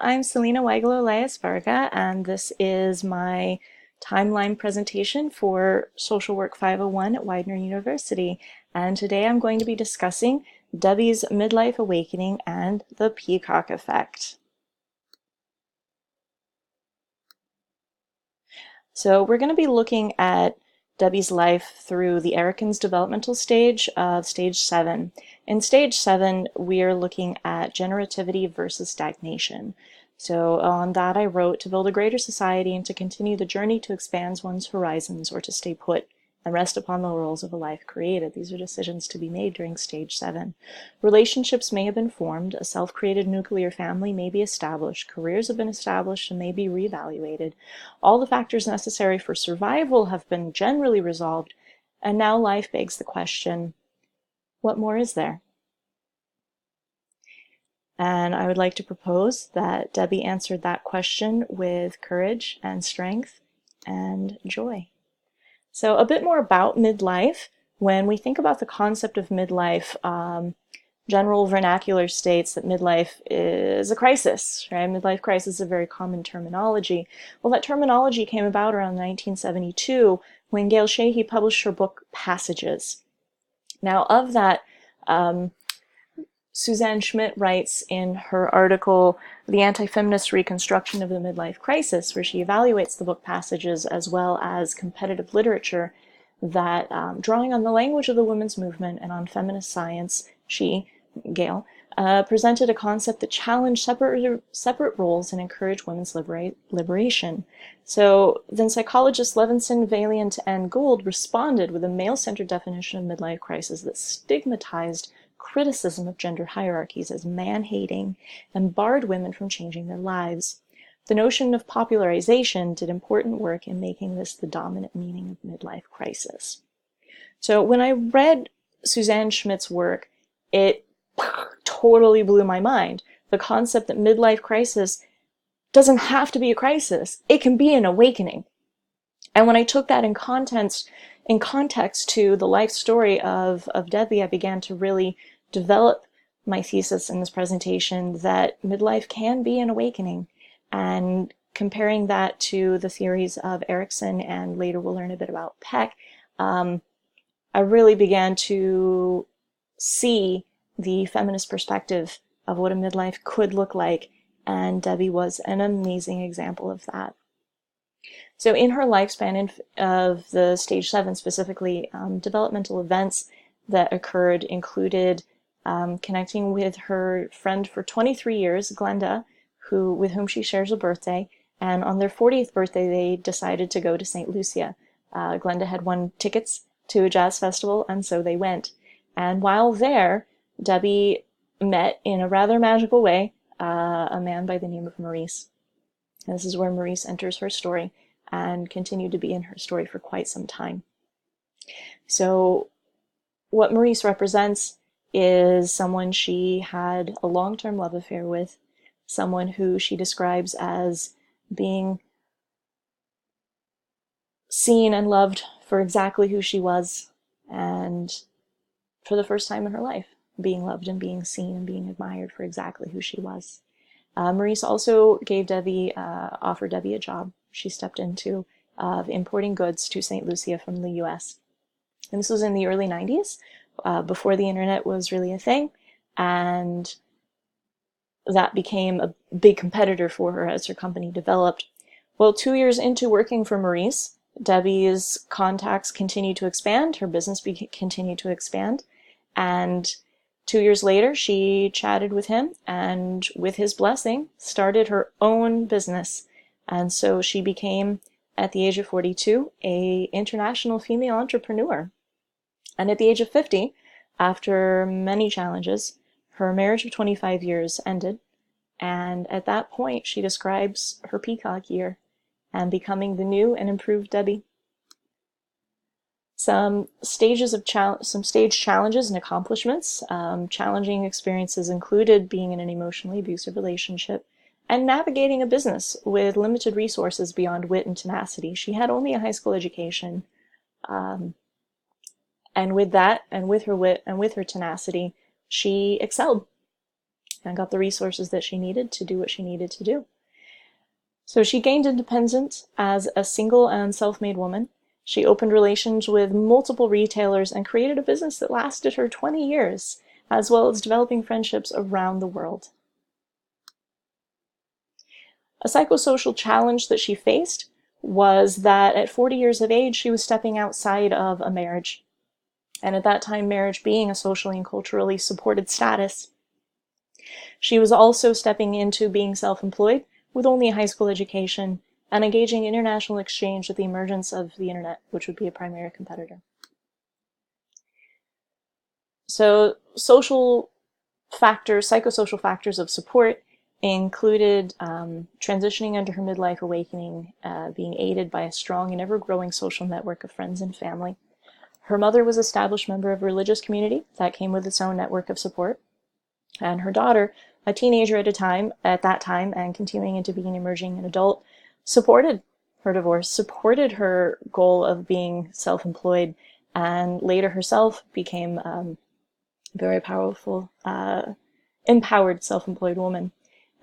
I'm Selena Weigel-Elias Varga, and this is my timeline presentation for Social Work 501 at Widener University. And today I'm going to be discussing Debbie's midlife awakening and the peacock effect. So we're going to be looking at Debbie's life through the Erikens developmental stage of stage 7. In stage 7, we are looking at generativity versus stagnation. So on that I wrote, to build a greater society and to continue the journey to expand one's horizons, or to stay put and rest upon the laurels of a life created. These are decisions to be made during stage 7. Relationships may have been formed, a self-created nuclear family may be established, careers have been established and may be reevaluated. All the factors necessary for survival have been generally resolved, and now life begs the question, what more is there? And I would like to propose that Debbie answered that question with courage and strength and joy. So a bit more about midlife. When we think about the concept of midlife, general vernacular states that midlife is a crisis, right? Midlife crisis is a very common terminology. Well, that terminology came about around 1972 when Gail Sheehy published her book Passages. Now, of that, Suzanne Schmidt writes in her article, The Anti-Feminist Reconstruction of the Midlife Crisis, where she evaluates the book Passages as well as competitive literature, that drawing on the language of the women's movement and on feminist science, she, Gail, presented a concept that challenged separate roles and encouraged women's liberation. So then psychologists Levinson, Valiant, and Gould responded with a male-centered definition of midlife crisis that stigmatized criticism of gender hierarchies as man-hating and barred women from changing their lives. The notion of popularization did important work in making this the dominant meaning of midlife crisis. So when I read Suzanne Schmidt's work, it totally blew my mind. The concept that midlife crisis doesn't have to be a crisis. It can be an awakening. And when I took that in context to the life story of Debbie, I began to really develop my thesis in this presentation that midlife can be an awakening. And comparing that to the theories of Erikson, and later we'll learn a bit about Peck, I really began to see the feminist perspective of what a midlife could look like, and Debbie was an amazing example of that. So in her lifespan of the stage 7 specifically, developmental events that occurred included connecting with her friend for 23 years, Glenda, with whom she shares a birthday, and on their 40th birthday they decided to go to St. Lucia. Glenda had won tickets to a jazz festival, and so they went. And while there, Debbie met, in a rather magical way, a man by the name of Maurice. And this is where Maurice enters her story and continued to be in her story for quite some time. So what Maurice represents is someone she had a long-term love affair with, someone who she describes as being seen and loved for exactly who she was, and for the first time in her life, being loved and being seen and being admired for exactly who she was. Maurice also offered Debbie a job. She stepped into importing goods to St. Lucia from the US. And this was in the early 90s, before the internet was really a thing, and that became a big competitor for her as her company developed. Well, 2 years into working for Maurice, Debbie's contacts continued to expand, her business continued to expand, and 2 years later she chatted with him, and with his blessing started her own business. And so she became, at the age of 42, an international female entrepreneur. And at the age of 50, after many challenges, her marriage of 25 years ended, and at that point she describes her peacock year and becoming the new and improved Debbie. Some stage challenges and accomplishments. Challenging experiences included being in an emotionally abusive relationship and navigating a business with limited resources beyond wit and tenacity. She had only a high school education, and with that, and with her wit and with her tenacity, she excelled. and got the resources that she needed to do what she needed to do. So she gained independence as a single and self-made woman. She opened relations with multiple retailers and created a business that lasted her 20 years, as well as developing friendships around the world. A psychosocial challenge that she faced was that at 40 years of age, she was stepping outside of a marriage. And at that time, marriage being a socially and culturally supported status. She was also stepping into being self-employed with only a high school education and engaging in international exchange with the emergence of the internet, which would be a primary competitor. So social factors, psychosocial factors of support included transitioning under her midlife awakening, being aided by a strong and ever-growing social network of friends and family. Her mother was an established member of a religious community that came with its own network of support. And her daughter, a teenager at that time, and continuing into being an emerging and adult, supported her divorce, supported her goal of being self-employed, and later herself became a very powerful, empowered self-employed woman.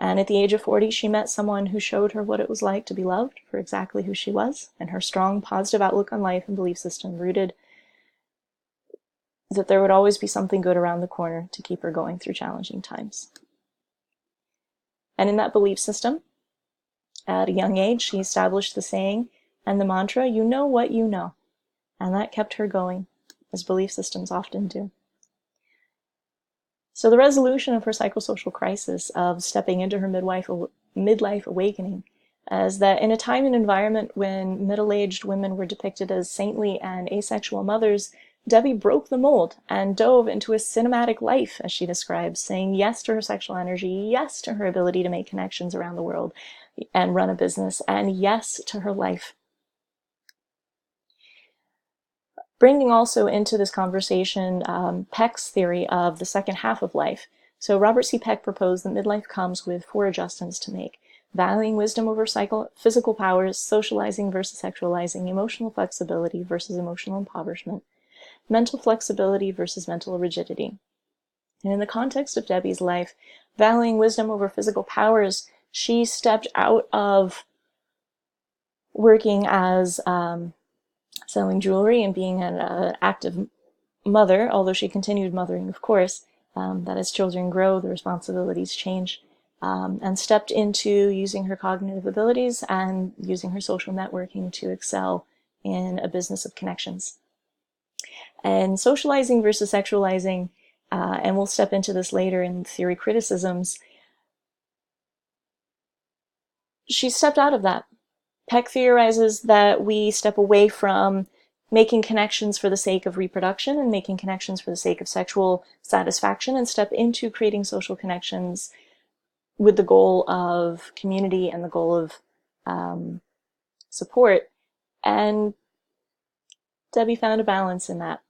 And at the age of 40, she met someone who showed her what it was like to be loved for exactly who she was, and her strong, positive outlook on life and belief system rooted that there would always be something good around the corner to keep her going through challenging times. And in that belief system, at a young age, she established the saying and the mantra, "You know what you know." And that kept her going, as belief systems often do. So the resolution of her psychosocial crisis of stepping into her midlife awakening is that in a time and environment when middle-aged women were depicted as saintly and asexual mothers, Debbie broke the mold and dove into a cinematic life, as she describes, saying yes to her sexual energy, yes to her ability to make connections around the world and run a business, and yes to her life. Bringing also into this conversation Peck's theory of the second half of life. So Robert C. Peck proposed that midlife comes with 4 adjustments to make: valuing wisdom over physical powers, socializing versus sexualizing, emotional flexibility versus emotional impoverishment, mental flexibility versus mental rigidity. And in the context of Debbie's life, valuing wisdom over physical powers, she stepped out of working as selling jewelry and being an active mother, although she continued mothering, of course, that as children grow, the responsibilities change, and stepped into using her cognitive abilities and using her social networking to excel in a business of connections. And socializing versus sexualizing, and we'll step into this later in theory criticisms, she stepped out of that. Peck theorizes that we step away from making connections for the sake of reproduction and making connections for the sake of sexual satisfaction and step into creating social connections with the goal of community and the goal of support. And Debbie found a balance in that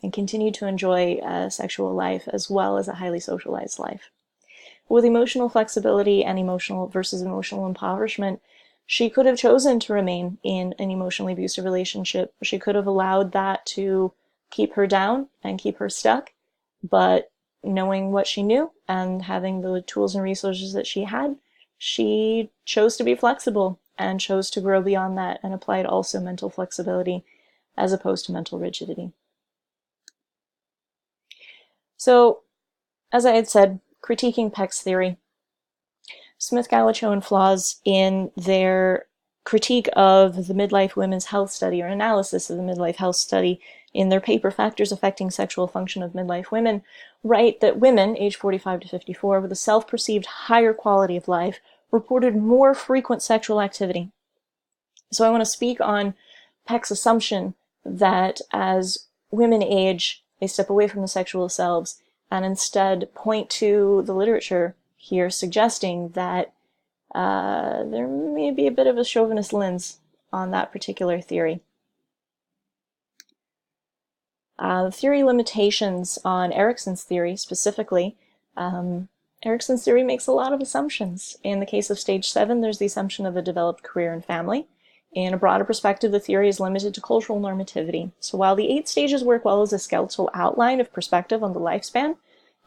and continued to enjoy a sexual life as well as a highly socialized life. With emotional flexibility and emotional versus emotional impoverishment, she could have chosen to remain in an emotionally abusive relationship. She could have allowed that to keep her down and keep her stuck, but knowing what she knew and having the tools and resources that she had, she chose to be flexible and chose to grow beyond that and applied also mental flexibility as opposed to mental rigidity. So, as I had said, critiquing Peck's theory, Smith, Gallacho, and Flaws, in their critique of the Midlife Women's Health Study, or analysis of the Midlife Health Study, in their paper Factors Affecting Sexual Function of Midlife Women, write that women, age 45 to 54, with a self-perceived higher quality of life, reported more frequent sexual activity. So I want to speak on Peck's assumption that as women age, they step away from the sexual selves and instead point to the literature here suggesting that there may be a bit of a chauvinist lens on that particular theory. Theory limitations on Erikson's theory specifically. Erikson's theory makes a lot of assumptions. In the case of stage 7, there's the assumption of a developed career and family. In a broader perspective, the theory is limited to cultural normativity. So while the 8 stages work well as a skeletal outline of perspective on the lifespan,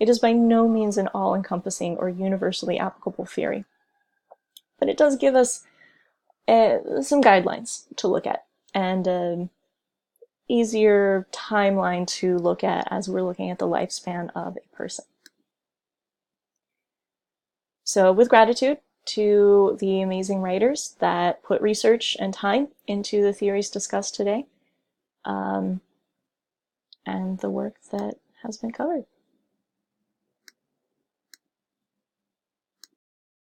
It is by no means an all-encompassing or universally applicable theory, but it does give us some guidelines to look at and an easier timeline to look at as we're looking at the lifespan of a person. So with gratitude to the amazing writers that put research and time into the theories discussed today, and the work that has been covered.